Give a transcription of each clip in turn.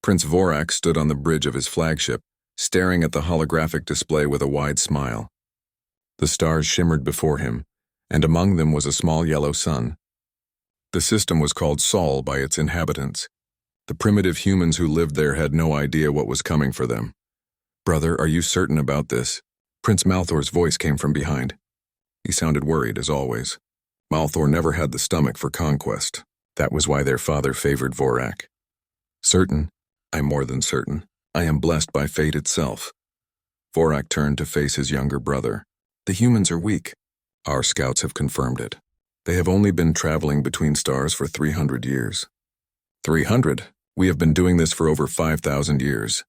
Prince Vorak stood on the bridge of his flagship, staring at the holographic display with a wide smile. The stars shimmered before him, and among them was a small yellow sun. The system was called Sol by its inhabitants. The primitive humans who lived there had no idea what was coming for them. "Brother, are you certain about this?" Prince Malthor's voice came from behind. He sounded worried, as always. Malthor never had the stomach for conquest. That was why their father favored Vorak. "Certain? I'm more than certain. I am blessed by fate itself." Vorak turned to face his younger brother. "The humans are weak. Our scouts have confirmed it. They have only been traveling between stars for 300 years. 300? We have been doing this for over 5,000 years.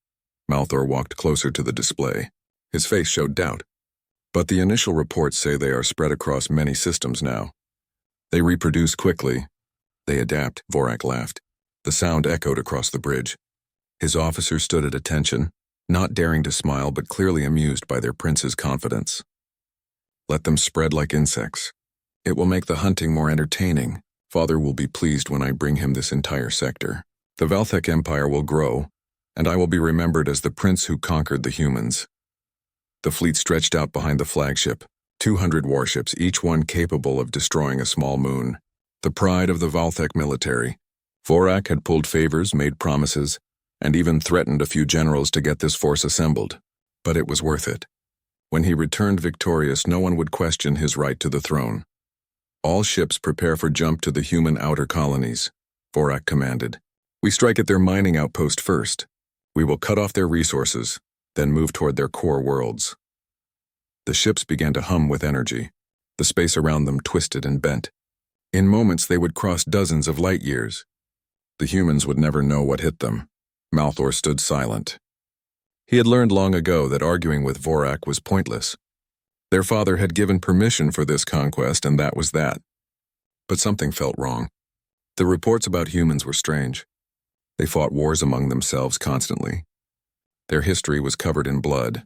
Malthor walked closer to the display. His face showed doubt. "But the initial reports say they are spread across many systems now. They reproduce quickly. They adapt," Vorak laughed. The sound echoed across the bridge. His officers stood at attention, not daring to smile but clearly amused by their prince's confidence. "Let them spread like insects. It will make the hunting more entertaining. Father will be pleased when I bring him this entire sector. The Valthek Empire will grow, and I will be remembered as the prince who conquered the humans." The fleet stretched out behind the flagship, 200 warships, each one capable of destroying a small moon. The pride of the Valthek military. Vorak had pulled favors, made promises, and even threatened a few generals to get this force assembled. But it was worth it. When he returned victorious, no one would question his right to the throne. "All ships prepare for jump to the human outer colonies," Vorak commanded. "We strike at their mining outpost first. We will cut off their resources, then move toward their core worlds." The ships began to hum with energy. The space around them twisted and bent. In moments they would cross dozens of light years. The humans would never know what hit them. Malthor stood silent. He had learned long ago that arguing with Vorak was pointless. Their father had given permission for this conquest, and that was that. But something felt wrong. The reports about humans were strange. They fought wars among themselves constantly. Their history was covered in blood.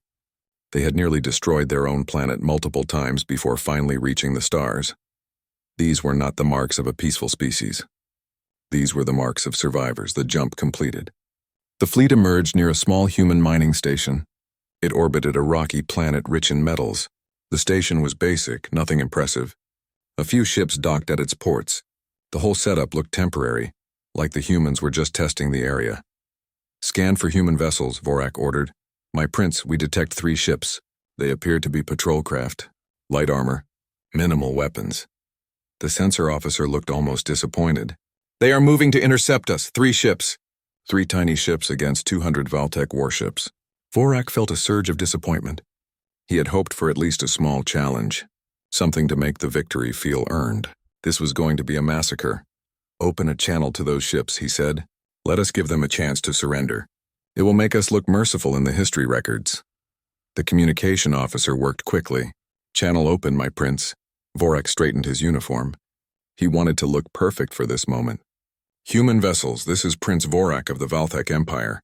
They had nearly destroyed their own planet multiple times before finally reaching the stars. These were not the marks of a peaceful species. These were the marks of survivors, the jump completed. The fleet emerged near a small human mining station. It orbited a rocky planet rich in metals. The station was basic, nothing impressive. A few ships docked at its ports. The whole setup looked temporary, like the humans were just testing the area. "Scan for human vessels," Vorak ordered. "My prince, we detect 3 ships. They appear to be patrol craft. Light armor. Minimal weapons." The sensor officer looked almost disappointed. "They are moving to intercept us. 3 ships. 3 tiny ships against 200 Valtech warships." Vorak felt a surge of disappointment. He had hoped for at least a small challenge, something to make the victory feel earned. This was going to be a massacre. "Open a channel to those ships," he said. "Let us give them a chance to surrender. It will make us look merciful in the history records." The communication officer worked quickly. "Channel open, my prince." Vorak straightened his uniform. He wanted to look perfect for this moment. "Human vessels, this is Prince Vorak of the Valthek Empire.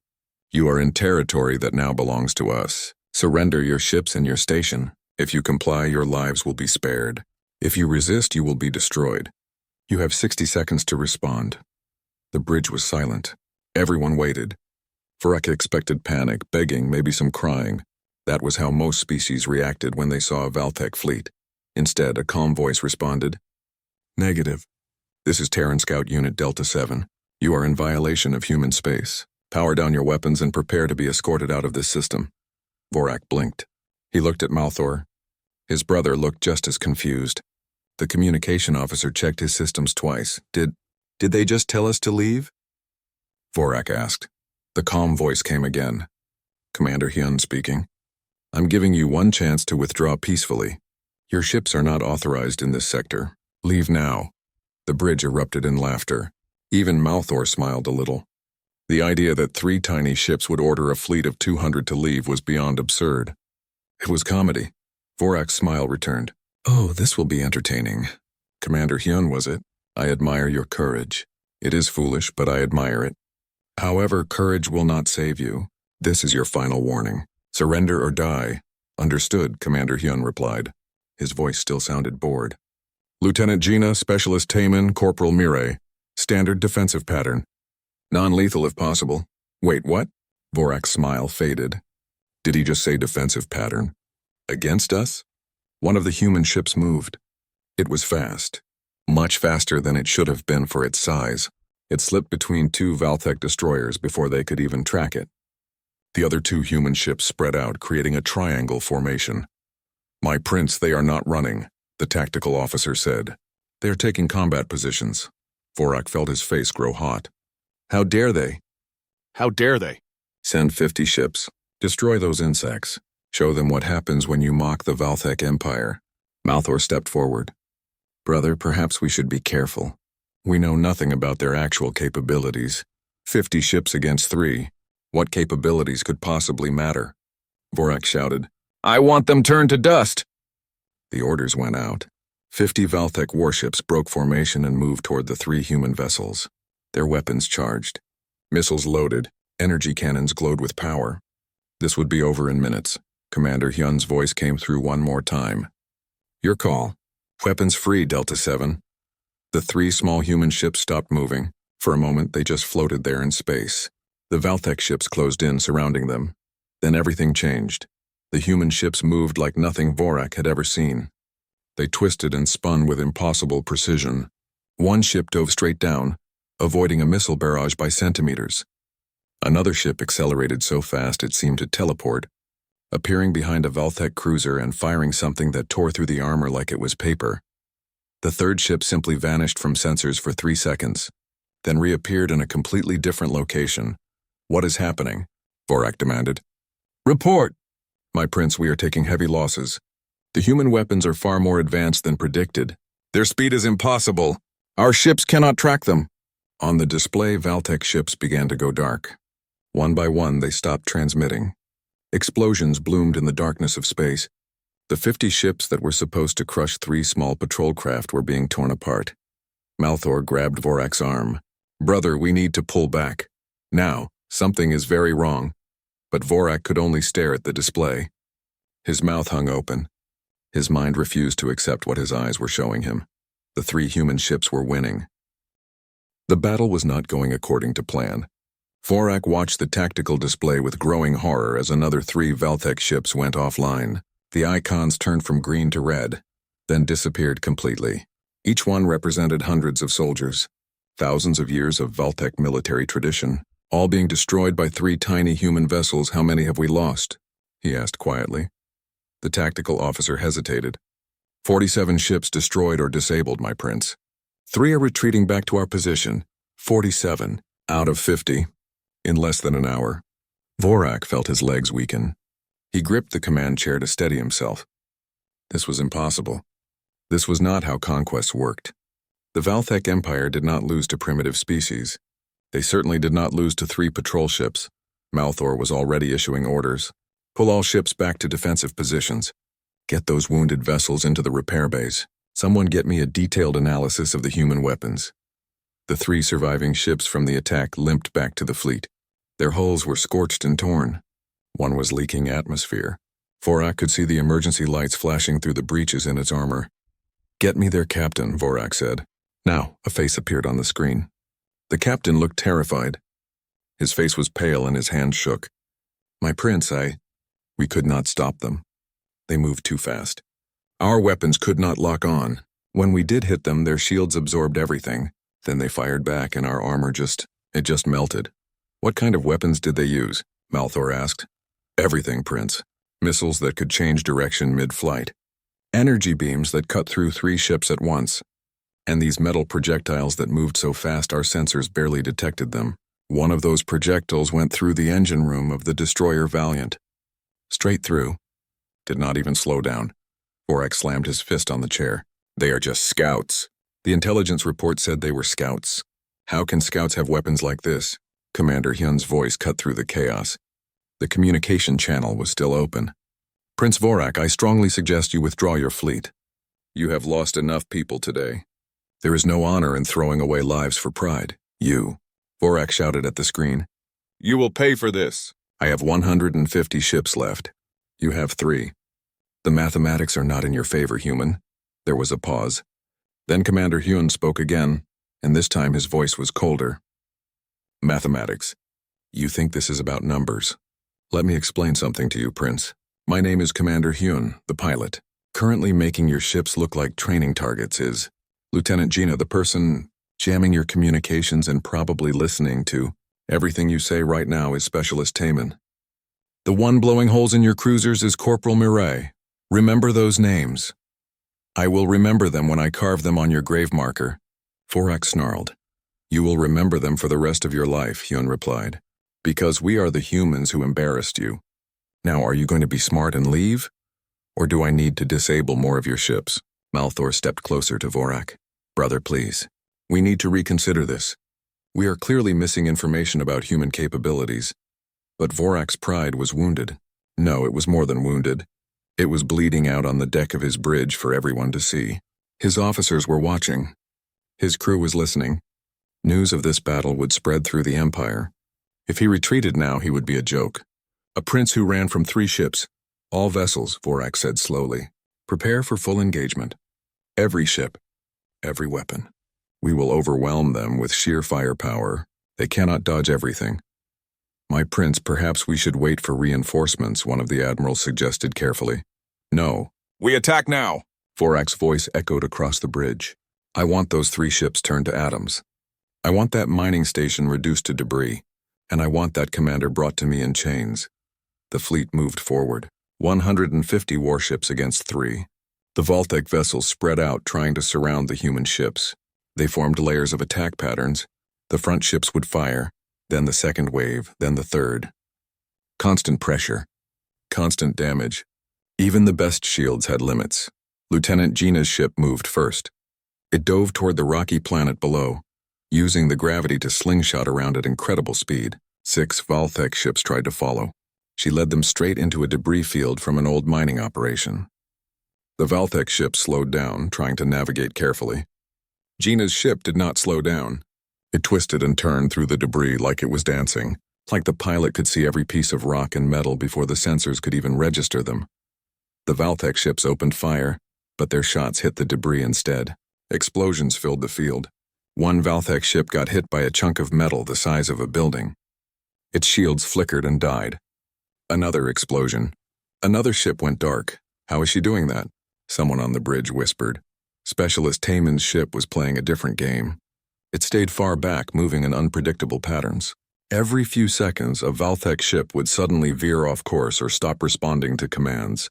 You are in territory that now belongs to us. Surrender your ships and your station. If you comply, your lives will be spared. If you resist, you will be destroyed. You have 60 seconds to respond." The bridge was silent. Everyone waited. Vorak expected panic, begging, maybe some crying. That was how most species reacted when they saw a Valthek fleet. Instead, a calm voice responded, "Negative. This is Terran Scout Unit Delta 7. You are in violation of human space. Power down your weapons and prepare to be escorted out of this system." Vorak blinked. He looked at Malthor. His brother looked just as confused. The communication officer checked his systems twice. Did they just tell us to leave?" Vorak asked. The calm voice came again. "Commander Hyun speaking. I'm giving you one chance to withdraw peacefully. Your ships are not authorized in this sector. Leave now." The bridge erupted in laughter. Even Malthor smiled a little. The idea that 3 tiny ships would order a fleet of 200 to leave was beyond absurd. It was comedy. Vorak's smile returned. "Oh, this will be entertaining. Commander Hyun, was it? I admire your courage. It is foolish, but I admire it. However, courage will not save you. This is your final warning. Surrender or die." "Understood," Commander Hyun replied. His voice still sounded bored. "Lieutenant Gina, Specialist Taman, Corporal Mirai. Standard defensive pattern. Non-lethal if possible. Wait, what? Vorak's smile faded. Did he just say defensive pattern? Against us? One of the human ships moved. It was fast. Much faster than it should have been for its size. It slipped between two Valthek destroyers before they could even track it. The other two human ships spread out, creating a triangle formation. My prince, they are not running, the tactical officer said. They are taking combat positions. Vorak felt his face grow hot. How dare they? How dare they? Send 50 ships. Destroy those insects. Show them what happens when you mock the Valthek Empire. Malthor stepped forward. Brother, perhaps we should be careful. We know nothing about their actual capabilities. 50 ships against 3. What capabilities could possibly matter? Vorak shouted. I want them turned to dust! The orders went out. 50 Valthek warships broke formation and moved toward the 3 human vessels. Their weapons charged. Missiles loaded. Energy cannons glowed with power. This would be over in minutes. Commander Hyun's voice came through one more time. Your call. Weapons free, Delta 7. The 3 small human ships stopped moving. For a moment, they just floated there in space. The Valthek ships closed in, surrounding them. Then everything changed. The human ships moved like nothing Vorak had ever seen. They twisted and spun with impossible precision. One ship dove straight down, avoiding a missile barrage by centimeters. Another ship accelerated so fast it seemed to teleport, appearing behind a Valthek cruiser and firing something that tore through the armor like it was paper. The third ship simply vanished from sensors for 3 seconds, then reappeared in a completely different location. What is happening? Vorak demanded. Report! My prince, we are taking heavy losses. The human weapons are far more advanced than predicted. Their speed is impossible. Our ships cannot track them. On the display, Valthek ships began to go dark. One by one, they stopped transmitting. Explosions bloomed in the darkness of space. The 50 ships that were supposed to crush 3 small patrol craft were being torn apart. Malthor grabbed Vorak's arm. Brother, we need to pull back. Now, something is very wrong. But Vorak could only stare at the display. His mouth hung open. His mind refused to accept what his eyes were showing him. The 3 human ships were winning. The battle was not going according to plan. Vorak watched the tactical display with growing horror as another 3 Valthek ships went offline. The icons turned from green to red, then disappeared completely. Each one represented hundreds of soldiers. Thousands of years of Valthek military tradition, all being destroyed by 3 tiny human vessels. How many have we lost? He asked quietly. The tactical officer hesitated. 47 ships destroyed or disabled, my prince. 3 are retreating back to our position. 47 out of 50. In less than an hour. Vorak felt his legs weaken. He gripped the command chair to steady himself. This was impossible. This was not how conquest worked. The Valthek Empire did not lose to primitive species. They certainly did not lose to 3 patrol ships. Malthor was already issuing orders. Pull all ships back to defensive positions. Get those wounded vessels into the repair base. Someone get me a detailed analysis of the human weapons. The 3 surviving ships from the attack limped back to the fleet. Their hulls were scorched and torn. One was leaking atmosphere. Vorak could see the emergency lights flashing through the breaches in its armor. Get me their captain, Vorak said. Now, a face appeared on the screen. The captain looked terrified. His face was pale and his hands shook. My prince, we could not stop them. They moved too fast. Our weapons could not lock on. When we did hit them, their shields absorbed everything. Then they fired back and our armor just melted. What kind of weapons did they use? Malthor asked. Everything, Prince. Missiles that could change direction mid-flight. Energy beams that cut through 3 ships at once. And these metal projectiles that moved so fast our sensors barely detected them. One of those projectiles went through the engine room of the destroyer Valiant. Straight through. Did not even slow down. Vorak slammed his fist on the chair. They are just scouts. The intelligence report said they were scouts. How can scouts have weapons like this? Commander Hyun's voice cut through the chaos. The communication channel was still open. Prince Vorak, I strongly suggest you withdraw your fleet. You have lost enough people today. There is no honor in throwing away lives for pride. You. Vorak shouted at the screen. You will pay for this. I have 150 ships left. You have 3. The mathematics are not in your favor, human. There was a pause. Then Commander Hyun spoke again, and this time his voice was colder. Mathematics. You think this is about numbers? Let me explain something to you, Prince. My name is Commander Hyun, the pilot. Currently making your ships look like training targets is Lieutenant Gina, the person jamming your communications and probably listening to everything you say right now is Specialist Taman. The one blowing holes in your cruisers is Corporal Mirai. Remember those names. I will remember them when I carve them on your grave marker. Vorak snarled. You will remember them for the rest of your life, Hyun replied. Because we are the humans who embarrassed you. Now are you going to be smart and leave? Or do I need to disable more of your ships? Malthor stepped closer to Vorak. Brother, please. We need to reconsider this. We are clearly missing information about human capabilities. But Vorak's pride was wounded. No, it was more than wounded. It was bleeding out on the deck of his bridge for everyone to see. His officers were watching. His crew was listening. News of this battle would spread through the Empire. If he retreated now, he would be a joke. A prince who ran from 3 ships. All vessels, Vorak said slowly. Prepare for full engagement. Every ship. Every weapon. We will overwhelm them with sheer firepower. They cannot dodge everything. My prince, perhaps we should wait for reinforcements, one of the admirals suggested carefully. No. We attack now! Vorak's voice echoed across the bridge. I want those 3 ships turned to atoms. I want that mining station reduced to debris. And I want that commander brought to me in chains. The fleet moved forward. 150 warships against 3. The Voltec vessels spread out trying to surround the human ships. They formed layers of attack patterns. The front ships would fire, then the second wave, then the third. Constant pressure. Constant damage. Even the best shields had limits. Lieutenant Gina's ship moved first. It dove toward the rocky planet below, using the gravity to slingshot around at incredible speed. 6 Voltec ships tried to follow. She led them straight into a debris field from an old mining operation. The Voltec ship slowed down, trying to navigate carefully. Gina's ship did not slow down. It twisted and turned through the debris like it was dancing, like the pilot could see every piece of rock and metal before the sensors could even register them. The Voltec ships opened fire, but their shots hit the debris instead. Explosions filled the field. One Voltec ship got hit by a chunk of metal the size of a building. Its shields flickered and died. Another explosion. Another ship went dark. How is she doing that? Someone on the bridge whispered. Specialist Taman's ship was playing a different game. It stayed far back, moving in unpredictable patterns. Every few seconds, a Voltec ship would suddenly veer off course or stop responding to commands.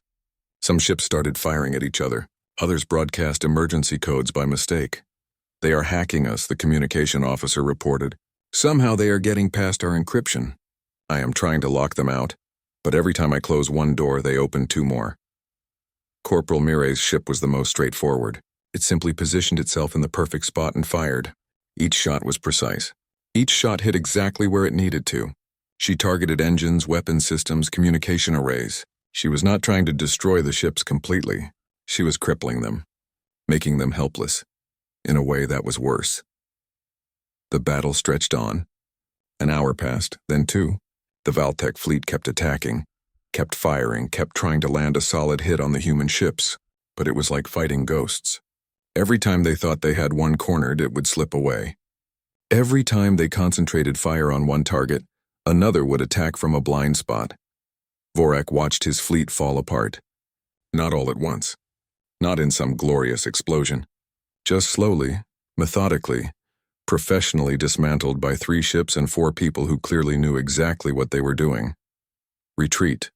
Some ships started firing at each other. Others broadcast emergency codes by mistake. They are hacking us, the communication officer reported. Somehow they are getting past our encryption. I am trying to lock them out, but every time I close one door, they open 2 more. Corporal Mirai's ship was the most straightforward. It simply positioned itself in the perfect spot and fired. Each shot was precise. Each shot hit exactly where it needed to. She targeted engines, weapon systems, communication arrays. She was not trying to destroy the ships completely. She was crippling them, making them helpless, in a way that was worse. The battle stretched on. An hour passed, then 2. The Voltec fleet kept attacking, kept firing, kept trying to land a solid hit on the human ships, but it was like fighting ghosts. Every time they thought they had one cornered, it would slip away. Every time they concentrated fire on one target, another would attack from a blind spot. Vorak watched his fleet fall apart. Not all at once. Not in some glorious explosion. Just slowly, methodically, professionally dismantled by 3 ships and 4 people who clearly knew exactly what they were doing. Retreat,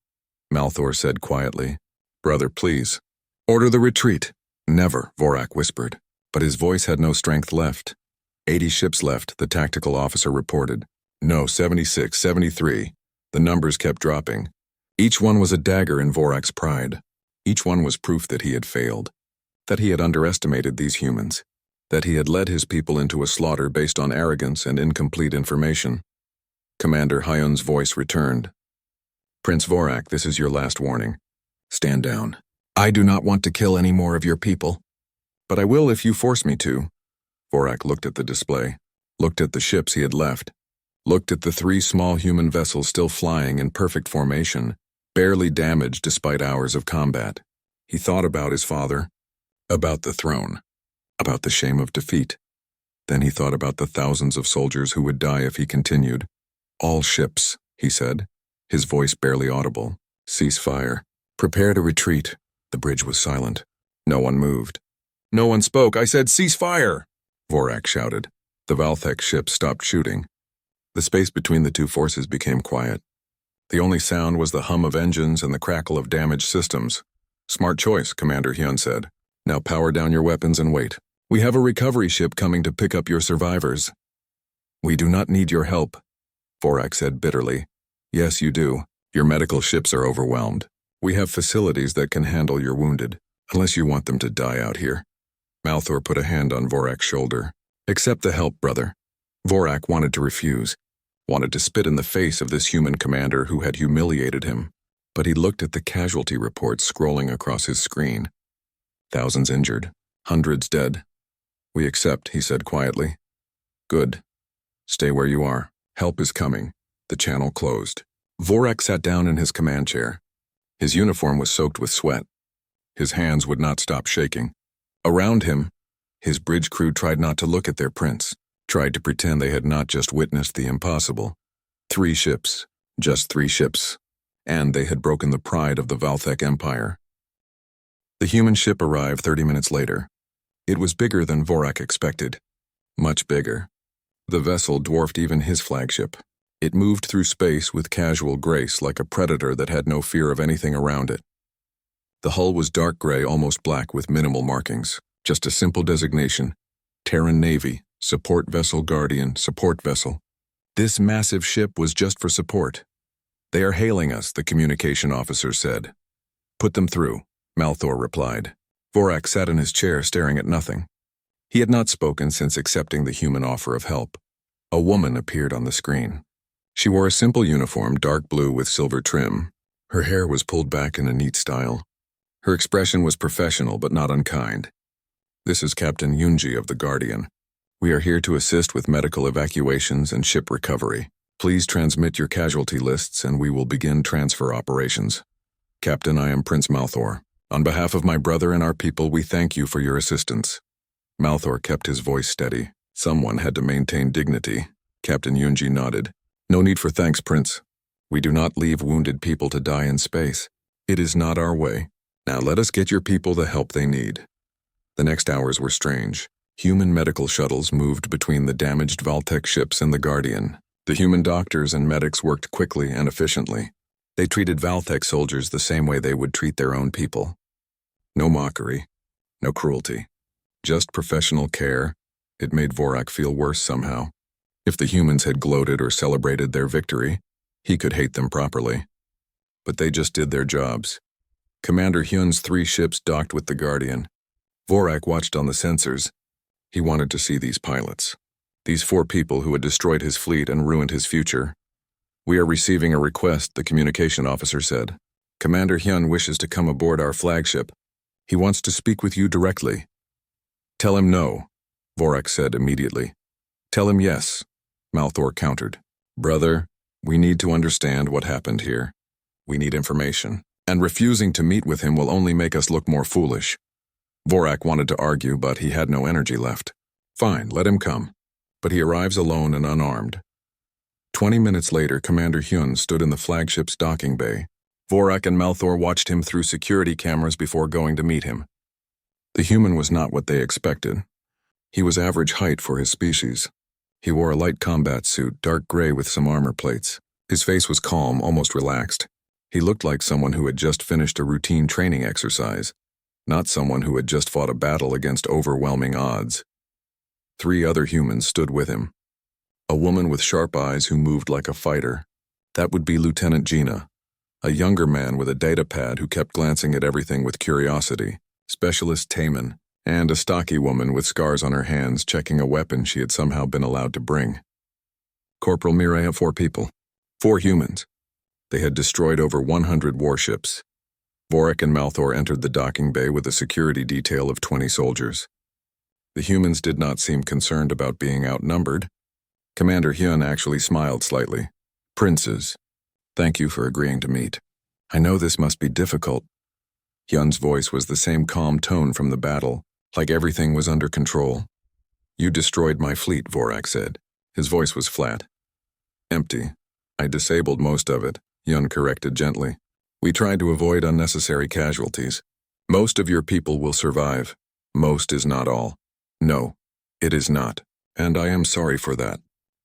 Malthor said quietly. Brother, please. Order the retreat. Never, Vorak whispered, but his voice had no strength left. 80 ships left, the tactical officer reported. No, 76, 73. The numbers kept dropping. Each one was a dagger in Vorak's pride. Each one was proof that he had failed, that he had underestimated these humans, that he had led his people into a slaughter based on arrogance and incomplete information. Commander Hyun's voice returned. Prince Vorak, this is your last warning. Stand down. I do not want to kill any more of your people, but I will if you force me to. Vorak looked at the display, looked at the ships he had left, looked at the 3 small human vessels still flying in perfect formation, barely damaged despite hours of combat. He thought about his father, about the throne, about the shame of defeat. Then he thought about the thousands of soldiers who would die if he continued. All ships, he said, his voice barely audible. Cease fire. Prepare to retreat. The bridge was silent. No one moved. No one spoke. I said, cease fire! Vorak shouted. The Valthek ship stopped shooting. The space between the two forces became quiet. The only sound was the hum of engines and the crackle of damaged systems. Smart choice, Commander Hyun said. Now power down your weapons and wait. We have a recovery ship coming to pick up your survivors. We do not need your help, Vorak said bitterly. Yes, you do. Your medical ships are overwhelmed. We have facilities that can handle your wounded, unless you want them to die out here. Malthor put a hand on Vorak's shoulder. Accept the help, brother. Vorak wanted to refuse, wanted to spit in the face of this human commander who had humiliated him, but he looked at the casualty reports scrolling across his screen. Thousands injured, hundreds dead. We accept, he said quietly. Good. Stay where you are. Help is coming. The channel closed. Vorak sat down in his command chair. His uniform was soaked with sweat. His hands would not stop shaking. Around him, his bridge crew tried not to look at their prince, tried to pretend they had not just witnessed the impossible. 3 ships, just 3 ships, and they had broken the pride of the Valthek Empire. The human ship arrived 30 minutes later. It was bigger than Vorak expected. Much bigger. The vessel dwarfed even his flagship. It moved through space with casual grace like a predator that had no fear of anything around it. The hull was dark gray, almost black with minimal markings. Just a simple designation. Terran Navy, Support Vessel Guardian, Support Vessel. This massive ship was just for support. They are hailing us, the communication officer said. Put them through, Malthor replied. Vorak sat in his chair staring at nothing. He had not spoken since accepting the human offer of help. A woman appeared on the screen. She wore a simple uniform, dark blue with silver trim. Her hair was pulled back in a neat style. Her expression was professional but not unkind. This is Captain Yunji of the Guardian. We are here to assist with medical evacuations and ship recovery. Please transmit your casualty lists and we will begin transfer operations. Captain, I am Prince Malthor. On behalf of my brother and our people, we thank you for your assistance. Malthor kept his voice steady. Someone had to maintain dignity. Captain Yunji nodded. No need for thanks, Prince. We do not leave wounded people to die in space. It is not our way. Now let us get your people the help they need. The next hours were strange. Human medical shuttles moved between the damaged Valtech ships and the Guardian. The human doctors and medics worked quickly and efficiently. They treated Valtech soldiers the same way they would treat their own people. No mockery, no cruelty. Just professional care. It made Vorak feel worse somehow. If the humans had gloated or celebrated their victory, he could hate them properly. But they just did their jobs. Commander Hyun's 3 ships docked with the Guardian. Vorak watched on the sensors. He wanted to see these pilots. These 4 people who had destroyed his fleet and ruined his future. We are receiving a request, the communication officer said. Commander Hyun wishes to come aboard our flagship. He wants to speak with you directly. Tell him no, Vorak said immediately. Tell him yes, Malthor countered. Brother, we need to understand what happened here. We need information, and refusing to meet with him will only make us look more foolish. Vorak wanted to argue, but he had no energy left. Fine, let him come. But he arrives alone and unarmed. 20 minutes later, Commander Hyun stood in the flagship's docking bay. Vorak and Malthor watched him through security cameras before going to meet him. The human was not what they expected. He was average height for his species. He wore a light combat suit, dark gray with some armor plates. His face was calm, almost relaxed. He looked like someone who had just finished a routine training exercise, not someone who had just fought a battle against overwhelming odds. 3 other humans stood with him. A woman with sharp eyes who moved like a fighter. That would be Lieutenant Gina. A younger man with a data pad who kept glancing at everything with curiosity. Specialist Taman. And a stocky woman with scars on her hands checking a weapon she had somehow been allowed to bring. Corporal Mireille, 4 people. 4 humans. They had destroyed over 100 warships. Vorak and Malthor entered the docking bay with a security detail of 20 soldiers. The humans did not seem concerned about being outnumbered. Commander Hyun actually smiled slightly. Princes, thank you for agreeing to meet. I know this must be difficult. Hyun's voice was the same calm tone from the battle, like everything was under control. You destroyed my fleet, Vorak said. His voice was flat. Empty, I disabled most of it, Yun corrected gently. We tried to avoid unnecessary casualties. Most of your people will survive. Most is not all. No, it is not. And I am sorry for that.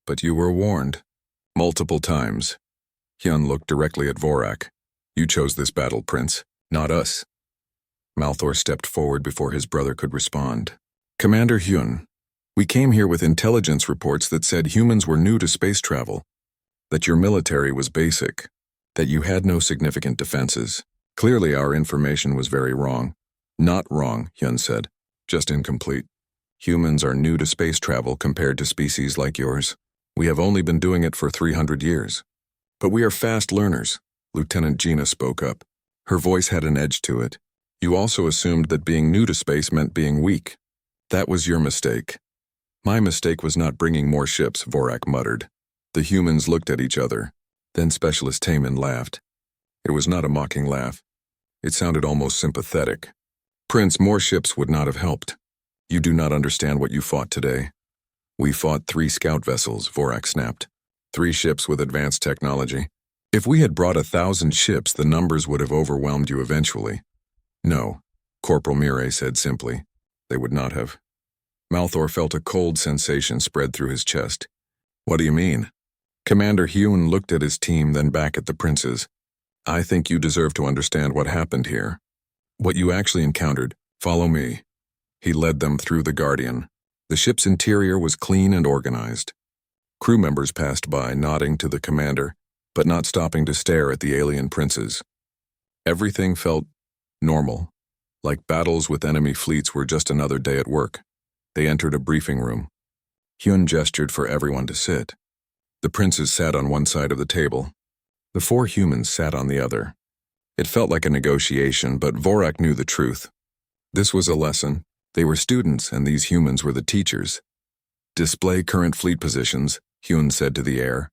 But you were warned. Multiple times. Hyun looked directly at Vorak. You chose this battle, Prince, not us. Malthor stepped forward before his brother could respond. Commander Hyun, we came here with intelligence reports that said humans were new to space travel, that your military was basic, that you had no significant defenses. Clearly our information was very wrong. Not wrong, Hyun said, just incomplete. Humans are new to space travel compared to species like yours. We have only been doing it for 300 years. But we are fast learners, Lieutenant Gina spoke up. Her voice had an edge to it. You also assumed that being new to space meant being weak. That was your mistake. My mistake was not bringing more ships, Vorak muttered. The humans looked at each other. Then Specialist Taman laughed. It was not a mocking laugh. It sounded almost sympathetic. Prince, more ships would not have helped. You do not understand what you fought today. We fought 3 scout vessels, Vorak snapped. 3 ships with advanced technology. If we had brought 1,000 ships, the numbers would have overwhelmed you eventually. No, Corporal Mire said simply. They would not have. Malthor felt a cold sensation spread through his chest. What do you mean? Commander Hyun looked at his team, then back at the princes. I think you deserve to understand what happened here. What you actually encountered. Follow me. He led them through the Guardian. The ship's interior was clean and organized. Crew members passed by, nodding to the commander, but not stopping to stare at the alien princes. Everything felt normal, like battles with enemy fleets were just another day at work. They entered a briefing room. Hyun gestured for everyone to sit. The princes sat on one side of the table. The 4 humans sat on the other. It felt like a negotiation, but Vorak knew the truth. This was a lesson. They were students, and these humans were the teachers. Display current fleet positions, Hyun said to the air.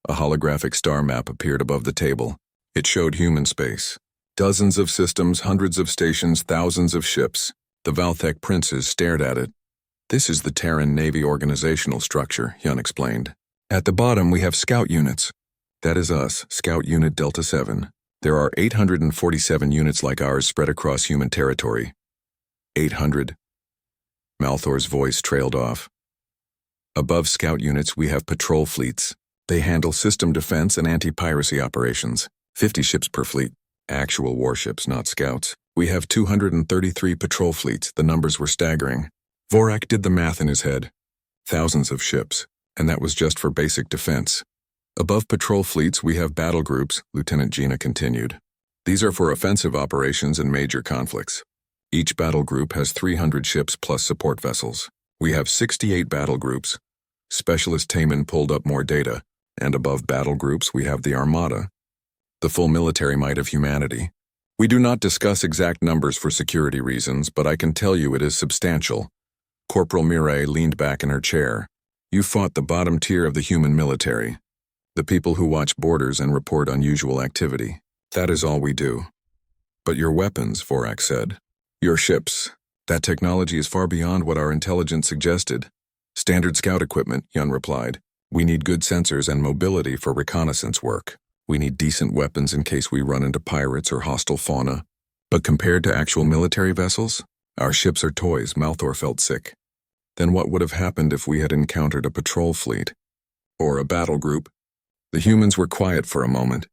A holographic star map appeared above the table. It showed human space. Dozens of systems, hundreds of stations, thousands of ships. The Valthek princes stared at it. This is the Terran Navy organizational structure, Hyun explained. At the bottom we have scout units. That is us, Scout Unit Delta 7. There are 847 units like ours spread across human territory. 800. Malthor's voice trailed off. Above scout units we have patrol fleets. They handle system defense and anti-piracy operations. 50 ships per fleet. Actual warships, not scouts. We have 233 patrol fleets. The numbers were staggering. Vorak did the math in his head. Thousands of ships, and that was just for basic defense. Above patrol fleets we have battle groups, Lieutenant Gina continued. These are for offensive operations and major conflicts. Each battle group has 300 ships plus support vessels. We have 68 battle groups. Specialist Taman pulled up more data, and above battle groups we have the Armada, the full military might of humanity. We do not discuss exact numbers for security reasons, but I can tell you it is substantial. Corporal Mire leaned back in her chair. You fought the bottom tier of the human military. The people who watch borders and report unusual activity. That is all we do. But your weapons, Vorak said. Your ships. That technology is far beyond what our intelligence suggested. Standard scout equipment, Yun replied. We need good sensors and mobility for reconnaissance work. We need decent weapons in case we run into pirates or hostile fauna. But compared to actual military vessels, our ships are toys. Malthor felt sick. Then what would have happened if we had encountered a patrol fleet? Or a battle group? The humans were quiet for a moment.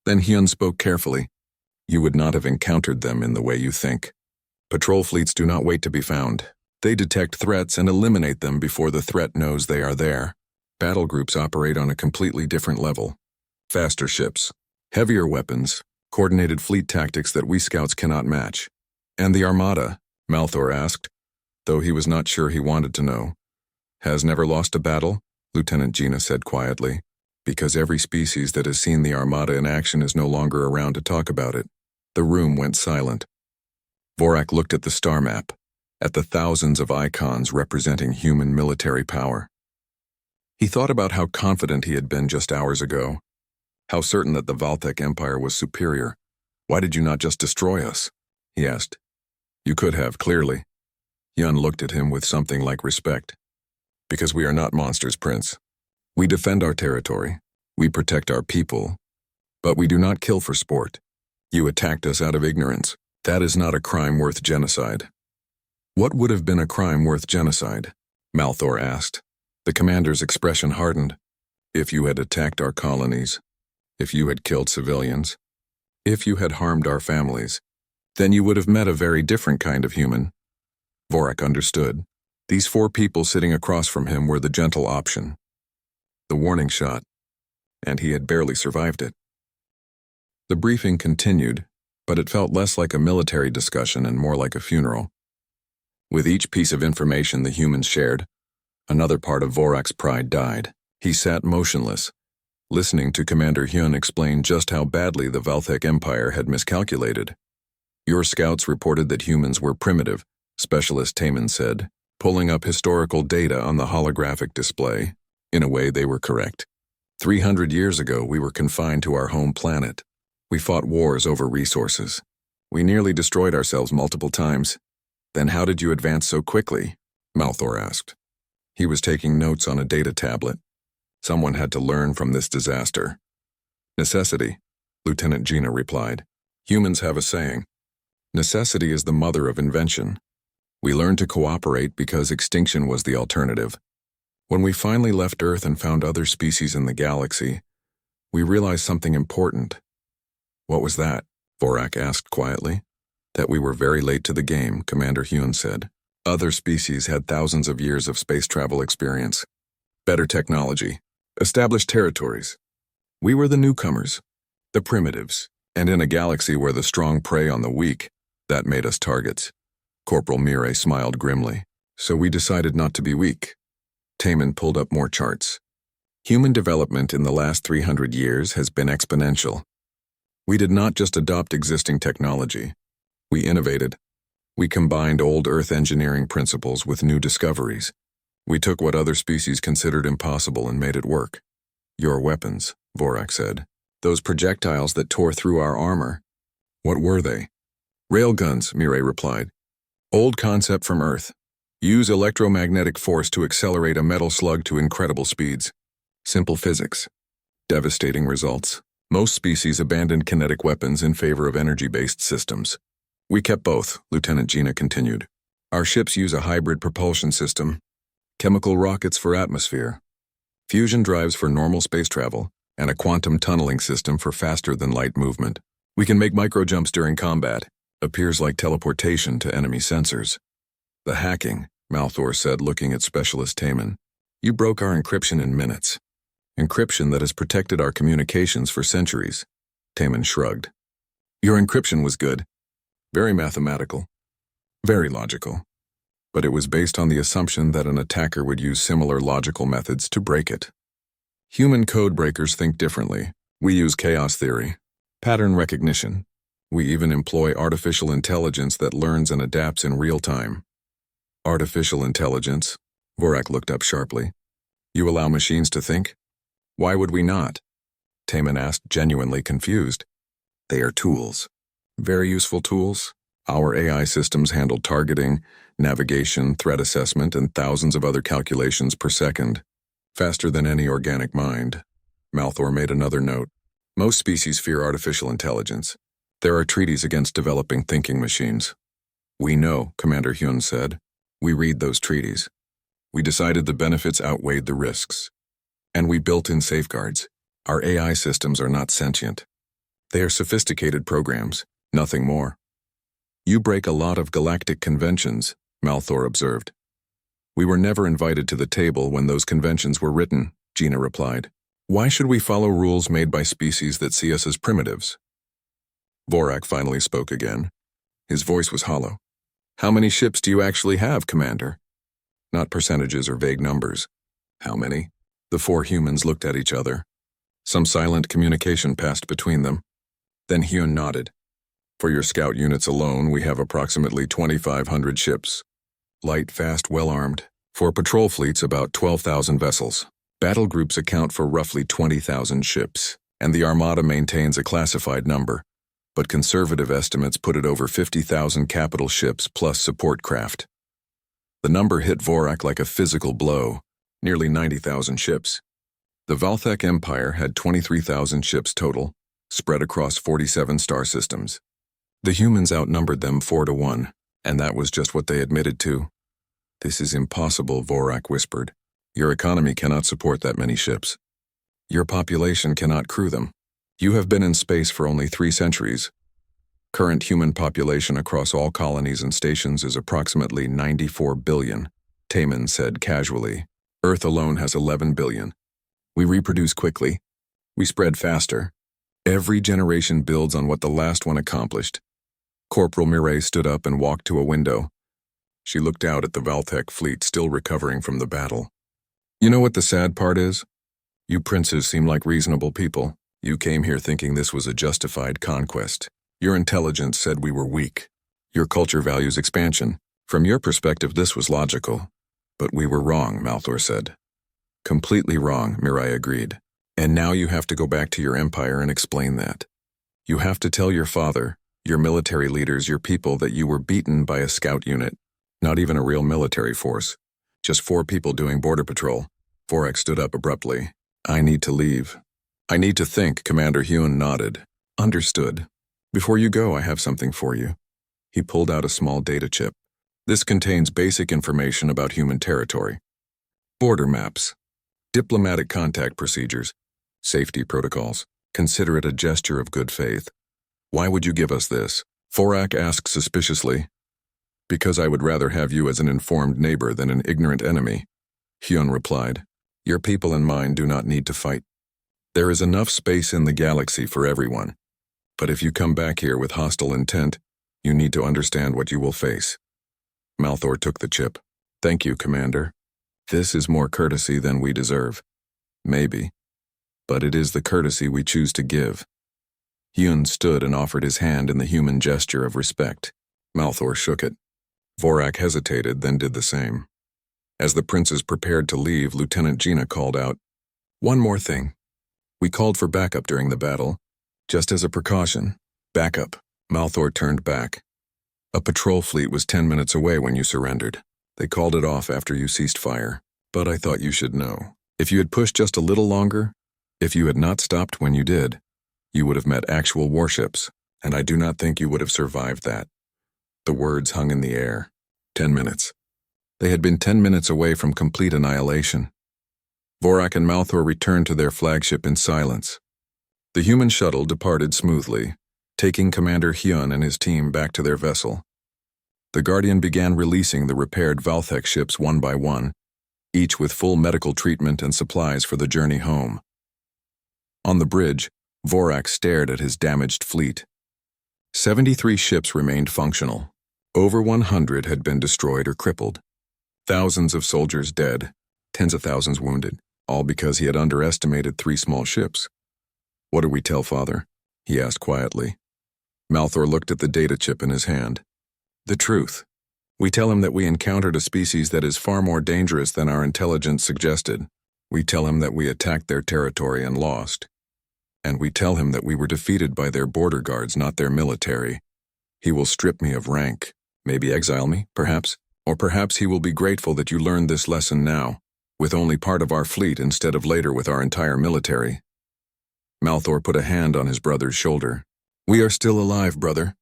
Then Hyun spoke carefully. You would not have encountered them in the way you think. Patrol fleets do not wait to be found. They detect threats and eliminate them before the threat knows they are there. Battle groups operate on a completely different level. Faster ships, heavier weapons, coordinated fleet tactics that we scouts cannot match. And the Armada, Malthor asked, though he was not sure he wanted to know. Has never lost a battle, Lieutenant Gina said quietly, because every species that has seen the Armada in action is no longer around to talk about it. The room went silent. Vorak looked at the star map, at the thousands of icons representing human military power. He thought about how confident he had been just hours ago, how certain that the Valthek Empire was superior. Why did you not just destroy us? He asked. You could have, clearly. Yun looked at him with something like respect. Because we are not monsters, Prince. We defend our territory. We protect our people, but we do not kill for sport. You attacked us out of ignorance. That is not a crime worth genocide." "What would have been a crime worth genocide?" Malthor asked. The commander's expression hardened. "If you had attacked our colonies, if you had killed civilians, if you had harmed our families, then you would have met a very different kind of human." Vorak understood. These 4 people sitting across from him were the gentle option. The warning shot, and he had barely survived it. The briefing continued, but it felt less like a military discussion and more like a funeral. With each piece of information the humans shared, another part of Vorak's pride died. He sat motionless, listening to Commander Hyun explain just how badly the Valthek Empire had miscalculated. "Your scouts reported that humans were primitive," Specialist Taman said, pulling up historical data on the holographic display. "In a way, they were correct. 300 years ago, we were confined to our home planet. We fought wars over resources. We nearly destroyed ourselves multiple times. Then how did you advance so quickly?" Malthor asked. He was taking notes on a data tablet. Someone had to learn from this disaster. "Necessity," Lieutenant Gina replied. "Humans have a saying. Necessity is the mother of invention. We learned to cooperate because extinction was the alternative. When we finally left Earth and found other species in the galaxy, we realized something important." "What was that?" Vorak asked quietly. "That we were very late to the game," Commander Hyun said. "Other species had thousands of years of space travel experience, better technology, established territories. We were the newcomers, the primitives, and in a galaxy where the strong prey on the weak, that made us targets." Corporal Mire smiled grimly. "So we decided not to be weak." Taman pulled up more charts. "Human development in the last 300 years has been exponential. We did not just adopt existing technology. We innovated. We combined old Earth engineering principles with new discoveries. We took what other species considered impossible and made it work." "Your weapons," Vorak said. "Those projectiles that tore through our armor. What were they?" "Railguns," Mire replied. "Old concept from Earth. Use electromagnetic force to accelerate a metal slug to incredible speeds. Simple physics. Devastating results. Most species abandoned kinetic weapons in favor of energy-based systems. We kept both," Lieutenant Gina continued. "Our ships use a hybrid propulsion system, chemical rockets for atmosphere, fusion drives for normal space travel, and a quantum tunneling system for faster-than-light movement. We can make micro-jumps during combat. Appears like teleportation to enemy sensors." "The hacking," Malthor said, looking at Specialist Taman. "You broke our encryption in minutes. Encryption that has protected our communications for centuries." Taman shrugged. "Your encryption was good. Very mathematical. Very logical. But it was based on the assumption that an attacker would use similar logical methods to break it. Human code breakers think differently. We use chaos theory, pattern recognition. We even employ artificial intelligence that learns and adapts in real time." "Artificial intelligence?" Vorak looked up sharply. "You allow machines to think?" "Why would we not?" Taman asked, genuinely confused. "They are tools. Very useful tools. Our AI systems handle targeting, navigation, threat assessment, and thousands of other calculations per second. Faster than any organic mind." Malthor made another note. "Most species fear artificial intelligence. There are treaties against developing thinking machines." "We know," Commander Hyun said. "We read those treaties. We decided the benefits outweighed the risks. And we built in safeguards. Our AI systems are not sentient. They are sophisticated programs, nothing more." "You break a lot of galactic conventions," Malthor observed. "We were never invited to the table when those conventions were written," Gina replied. "Why should we follow rules made by species that see us as primitives?" Vorak finally spoke again. His voice was hollow. "How many ships do you actually have, Commander?" "Not percentages or vague numbers." "How many?" The 4 humans looked at each other. Some silent communication passed between them. Then Hyun nodded. "For your scout units alone, we have approximately 2,500 ships. Light, fast, well-armed. For patrol fleets, about 12,000 vessels. Battle groups account for roughly 20,000 ships, and the Armada maintains a classified number, but conservative estimates put it over 50,000 capital ships plus support craft." The number hit Vorak like a physical blow, nearly 90,000 ships. The Valthek Empire had 23,000 ships total, spread across 47 star systems. The humans outnumbered them 4-1, and that was just what they admitted to. "This is impossible," Vorak whispered. "Your economy cannot support that many ships. Your population cannot crew them. You have been in space for only 3 centuries. Current human population across all colonies and stations is approximately 94 billion, Taman said casually. Earth alone has 11 billion. We reproduce quickly. We spread faster. Every generation builds on what the last one accomplished." Corporal Mireille stood up and walked to a window. She looked out at the Valthek fleet still recovering from the battle. "You know what the sad part is? You princes seem like reasonable people. You came here thinking this was a justified conquest. Your intelligence said we were weak. Your culture values expansion. From your perspective, this was logical. But we were wrong," Malthor said. "Completely wrong," Mireille agreed. "And now you have to go back to your empire and explain that. You have to tell your father, your military leaders, your people that you were beaten by a scout unit, not even a real military force. Just 4 people doing border patrol." Vorak stood up abruptly. "I need to leave." "I need to think," Commander Hyun nodded. "Understood. Before you go, I have something for you." He pulled out a small data chip. "This contains basic information about human territory. Border maps, diplomatic contact procedures, safety protocols. Consider it a gesture of good faith." "Why would you give us this?" Vorak asked suspiciously. "Because I would rather have you as an informed neighbor than an ignorant enemy," Hyun replied. "Your people and mine do not need to fight. There is enough space in the galaxy for everyone. But if you come back here with hostile intent, you need to understand what you will face." Malthor took the chip. "Thank you, Commander. This is more courtesy than we deserve." "Maybe. But it is the courtesy we choose to give." Hyun stood and offered his hand in the human gesture of respect. Malthor shook it. Vorak hesitated, then did the same. As the princes prepared to leave, Lieutenant Gina called out, "One more thing. We called for backup during the battle, just as a precaution." "Backup." Malthor turned back. "A patrol fleet was 10 minutes away when you surrendered. They called it off after you ceased fire. But I thought you should know. If you had pushed just a little longer, if you had not stopped when you did, you would have met actual warships, and I do not think you would have survived that." The words hung in the air. 10 minutes. They had been 10 minutes away from complete annihilation. Vorak and Malthor returned to their flagship in silence. The human shuttle departed smoothly, taking Commander Hyun and his team back to their vessel. The Guardian began releasing the repaired Valthek ships one by one, each with full medical treatment and supplies for the journey home. On the bridge, Vorak stared at his damaged fleet. 73 ships remained functional. Over 100 had been destroyed or crippled. Thousands of soldiers dead, tens of thousands wounded, all because he had underestimated 3 small ships. "What do we tell Father?" he asked quietly. Malthor looked at the data chip in his hand. "The truth. We tell him that we encountered a species that is far more dangerous than our intelligence suggested. We tell him that we attacked their territory and lost. And we tell him that we were defeated by their border guards, not their military. He will strip me of rank, maybe exile me, perhaps. Or perhaps he will be grateful that you learned this lesson now, with only part of our fleet instead of later with our entire military." Malthor put a hand on his brother's shoulder. "We are still alive, brother.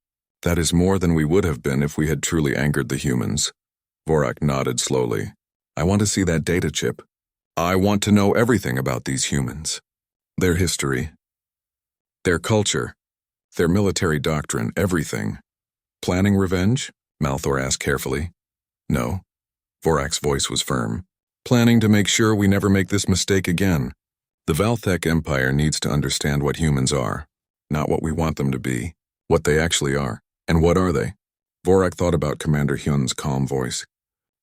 That is more than we would have been if we had truly angered the humans." Vorak nodded slowly. "I want to see that data chip. I want to know everything about these humans. Their history. Their culture. Their military doctrine, everything." "Planning revenge?" Malthor asked carefully. "No." Vorak's voice was firm. "Planning to make sure we never make this mistake again. The Valthek Empire needs to understand what humans are, not what we want them to be, what they actually are. And what are they?" Vorak thought about Commander Hyun's calm voice.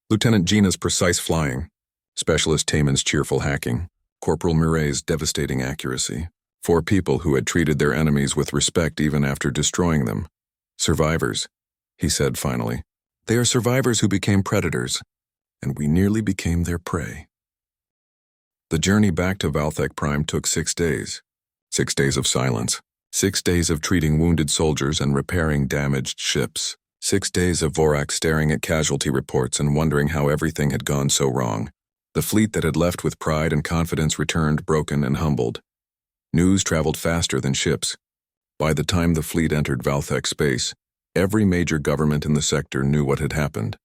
Lieutenant Gina's precise flying, Specialist Taman's cheerful hacking, Corporal Mireille's devastating accuracy. 4 people who had treated their enemies with respect even after destroying them. "Survivors," he said finally. "They are survivors who became predators, and we nearly became their prey." The journey back to Valthek Prime took 6 days. 6 days of silence. 6 days of treating wounded soldiers and repairing damaged ships. 6 days of Vorak staring at casualty reports and wondering how everything had gone so wrong. The fleet that had left with pride and confidence returned broken and humbled. News traveled faster than ships. By the time the fleet entered Valthek space, every major government in the sector knew what had happened.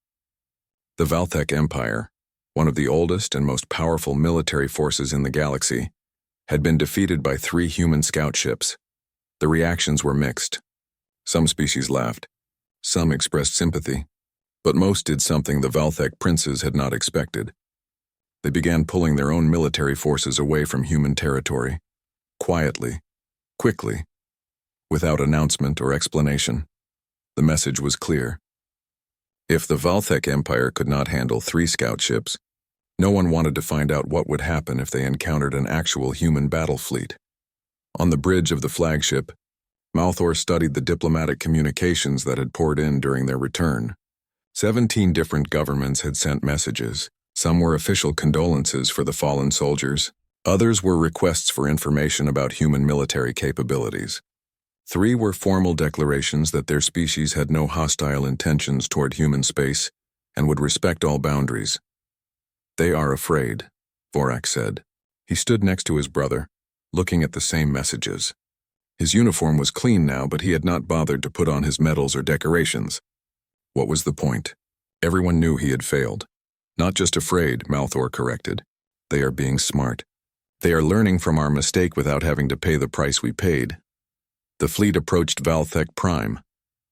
The Valthek Empire, one of the oldest and most powerful military forces in the galaxy, had been defeated by 3 human scout ships. The reactions were mixed. Some species laughed. Some expressed sympathy. But most did something the Valthek princes had not expected. They began pulling their own military forces away from human territory. Quietly, quickly, without announcement or explanation. The message was clear. If the Valthek Empire could not handle 3 scout ships, no one wanted to find out what would happen if they encountered an actual human battle fleet. On the bridge of the flagship, Malthor studied the diplomatic communications that had poured in during their return. 17 different governments had sent messages. Some were official condolences for the fallen soldiers. Others were requests for information about human military capabilities. 3 were formal declarations that their species had no hostile intentions toward human space and would respect all boundaries. "They are afraid," Vorak said. He stood next to his brother, looking at the same messages. His uniform was clean now, but he had not bothered to put on his medals or decorations. What was the point? Everyone knew he had failed. "Not just afraid," Malthor corrected. "They are being smart. They are learning from our mistake without having to pay the price we paid." The fleet approached Valthek Prime.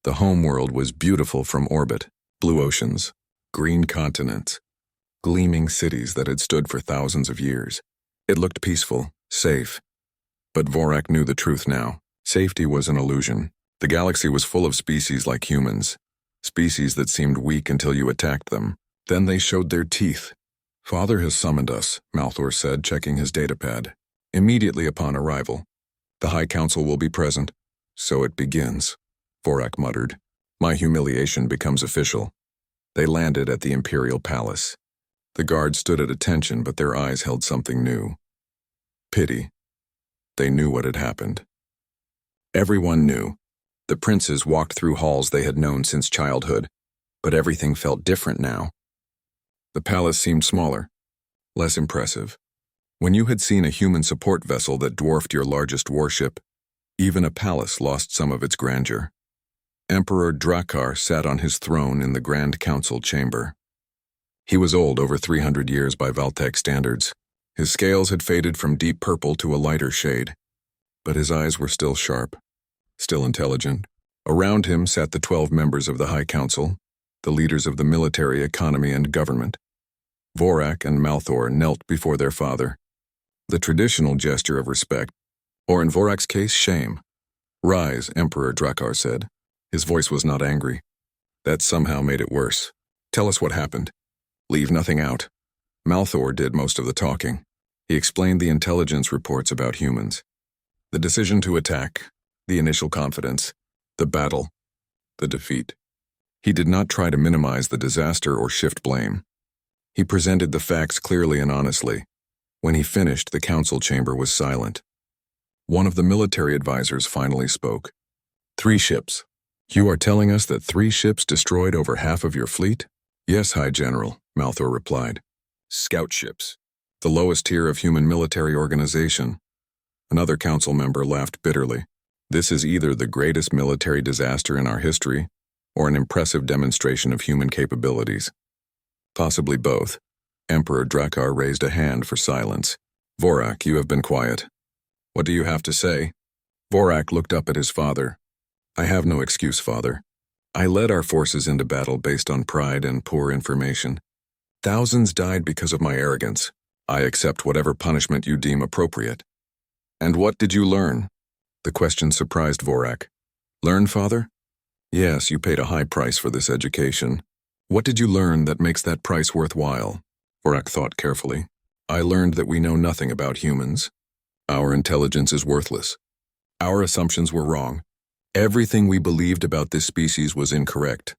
The homeworld was beautiful from orbit. Blue oceans, green continents, gleaming cities that had stood for thousands of years. It looked peaceful, safe. But Vorak knew the truth now. Safety was an illusion. The galaxy was full of species like humans. Species that seemed weak until you attacked them. Then they showed their teeth. "Father has summoned us," Malthor said, checking his datapad. "Immediately upon arrival. The High Council will be present." "So it begins," Vorak muttered. "My humiliation becomes official." They landed at the Imperial Palace. The guards stood at attention, but their eyes held something new. Pity. They knew what had happened. Everyone knew. The princes walked through halls they had known since childhood, but everything felt different now. The palace seemed smaller, less impressive. When you had seen a human support vessel that dwarfed your largest warship, even a palace lost some of its grandeur. Emperor Drakkar sat on his throne in the Grand Council chamber. He was old, over 300 years by Valthek standards. His scales had faded from deep purple to a lighter shade, but his eyes were still sharp, still intelligent. Around him sat the 12 members of the High Council, the leaders of the military, economy, and government. Vorak and Malthor knelt before their father. The traditional gesture of respect, or in Vorak's case, shame. "Rise," Emperor Drakkar said. His voice was not angry. That somehow made it worse. "Tell us what happened. Leave nothing out." Malthor did most of the talking. He explained the intelligence reports about humans. The decision to attack, the initial confidence, the battle, the defeat. He did not try to minimize the disaster or shift blame. He presented the facts clearly and honestly. When he finished, the council chamber was silent. One of the military advisors finally spoke. 3 ships. You are telling us that 3 ships destroyed over half of your fleet?" "Yes, High General," Malthor replied. "Scout ships. The lowest tier of human military organization." Another council member laughed bitterly. "This is either the greatest military disaster in our history, or an impressive demonstration of human capabilities." "Possibly both." Emperor Drakkar raised a hand for silence. "Vorak, you have been quiet. What do you have to say?" Vorak looked up at his father. "I have no excuse, father. I led our forces into battle based on pride and poor information. Thousands died because of my arrogance. I accept whatever punishment you deem appropriate." "And what did you learn?" The question surprised Vorak. "Learn, father?" "Yes, you paid a high price for this education. What did you learn that makes that price worthwhile?" Vorak thought carefully. "I learned that we know nothing about humans. Our intelligence is worthless. Our assumptions were wrong. Everything we believed about this species was incorrect.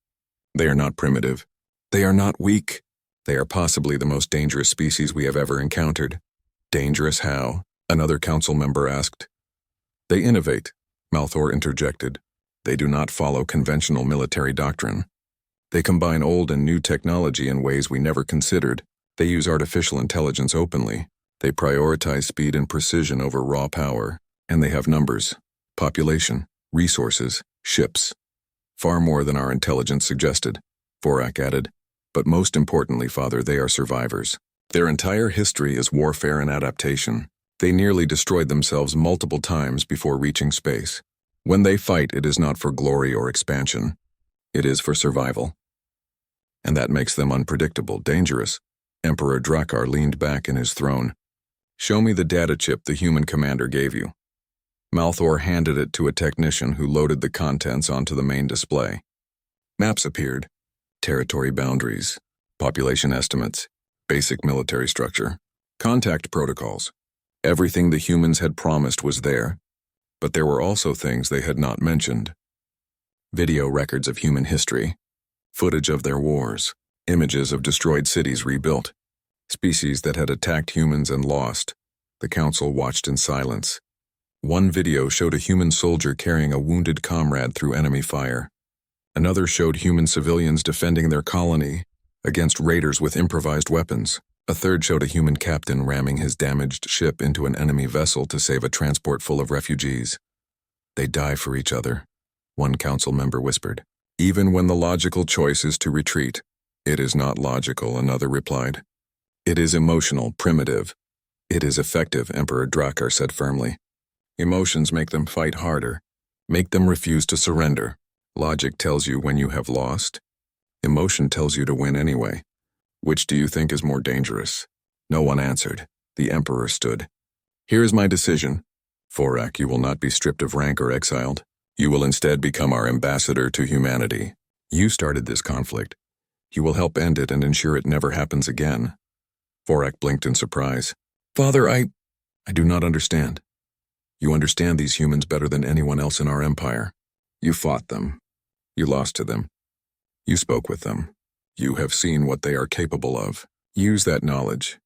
They are not primitive. They are not weak. They are possibly the most dangerous species we have ever encountered." "Dangerous how?" another council member asked. "They innovate," Malthor interjected. "They do not follow conventional military doctrine. They combine old and new technology in ways we never considered. They use artificial intelligence openly. They prioritize speed and precision over raw power, and they have numbers, population, resources, ships. Far more than our intelligence suggested, Vorak added. But most importantly, Father, they are survivors. Their entire history is warfare and adaptation. They nearly destroyed themselves multiple times before reaching space. When they fight, it is not for glory or expansion. It is for survival. And that makes them unpredictable, dangerous. Emperor Drakkar leaned back in his throne. Show me the data chip the human commander gave you. Malthor handed it to a technician who loaded the contents onto the main display. Maps appeared. Territory boundaries, population estimates, basic military structure, contact protocols. Everything the humans had promised was there, but there were also things they had not mentioned. Video records of human history, footage of their wars, images of destroyed cities rebuilt, species that had attacked humans and lost. The council watched in silence. One video showed a human soldier carrying a wounded comrade through enemy fire. Another showed human civilians defending their colony against raiders with improvised weapons. A third showed a human captain ramming his damaged ship into an enemy vessel to save a transport full of refugees. They die for each other, one council member whispered. Even when the logical choice is to retreat. It is not logical, another replied. It is emotional, primitive. It is effective, Emperor Drakkar said firmly. Emotions make them fight harder, make them refuse to surrender. Logic tells you when you have lost. Emotion tells you to win anyway. Which do you think is more dangerous? No one answered. The Emperor stood. Here is my decision. Vorak, you will not be stripped of rank or exiled. You will instead become our ambassador to humanity. You started this conflict. You will help end it and ensure it never happens again. Vorak blinked in surprise. Father, I do not understand. You understand these humans better than anyone else in our empire. You fought them. You lost to them. You spoke with them. You have seen what they are capable of. Use that knowledge.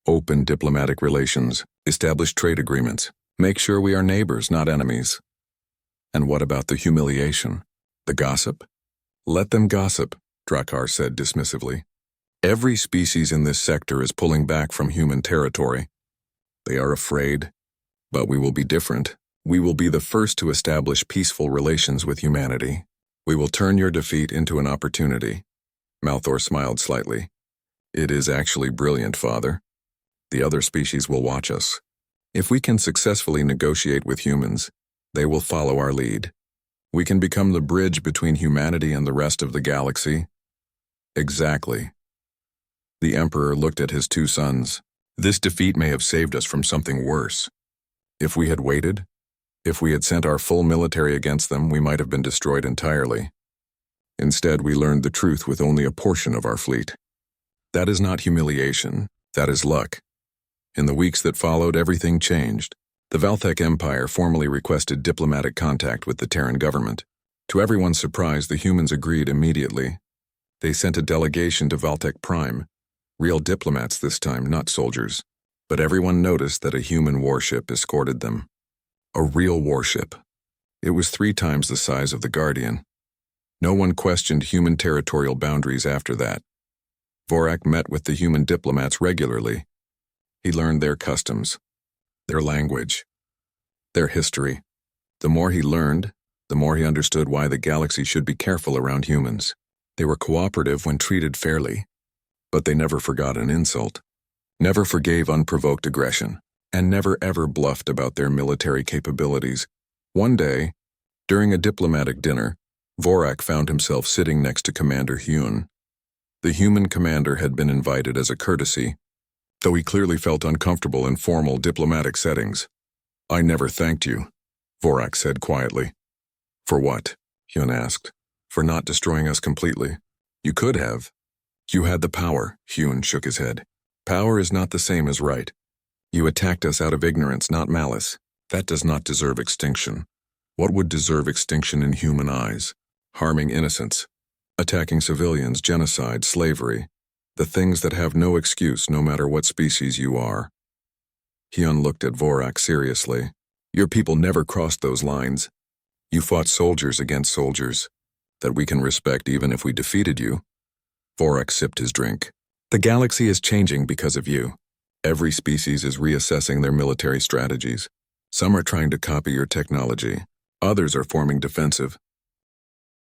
Open diplomatic relations. Establish trade agreements. Make sure we are neighbors, not enemies. And what about the humiliation? The gossip? Let them gossip, Drakkar said dismissively. Every species in this sector is pulling back from human territory. They are afraid, but we will be different. We will be the first to establish peaceful relations with humanity. We will turn your defeat into an opportunity. Malthor smiled slightly. It is actually brilliant, Father. The other species will watch us. If we can successfully negotiate with humans, they will follow our lead. We can become the bridge between humanity and the rest of the galaxy. Exactly. The Emperor looked at his two sons. This defeat may have saved us from something worse. If we had waited, if we had sent our full military against them, we might have been destroyed entirely. Instead, we learned the truth with only a portion of our fleet. That is not humiliation, that is luck. In the weeks that followed, everything changed. The Valthek Empire formally requested diplomatic contact with the Terran government. To everyone's surprise, the humans agreed immediately. They sent a delegation to Valtech Prime, real diplomats this time, not soldiers. But everyone noticed that a human warship escorted them. A real warship. It was 3 times the size of the Guardian. No one questioned human territorial boundaries after that. Vorak met with the human diplomats regularly. He learned their customs, their language, their history. The more he learned, the more he understood why the galaxy should be careful around humans. They were cooperative when treated fairly, but they never forgot an insult, never forgave unprovoked aggression, and never ever bluffed about their military capabilities. One day, during a diplomatic dinner, Vorak found himself sitting next to Commander Hyun. The human commander had been invited as a courtesy, though he clearly felt uncomfortable in formal diplomatic settings. I never thanked you, Vorak said quietly. For what? Hyun asked. For not destroying us completely. You could have. You had the power, Hyun shook his head. Power is not the same as right. You attacked us out of ignorance, not malice. That does not deserve extinction. What would deserve extinction in human eyes? Harming innocents, attacking civilians, genocide, slavery, the things that have no excuse no matter what species you are. Hyun looked at Vorak seriously. Your people never crossed those lines. You fought soldiers against soldiers, that we can respect even if we defeated you. Vorak sipped his drink. The galaxy is changing because of you. Every species is reassessing their military strategies. Some are trying to copy your technology. Others are forming defensive,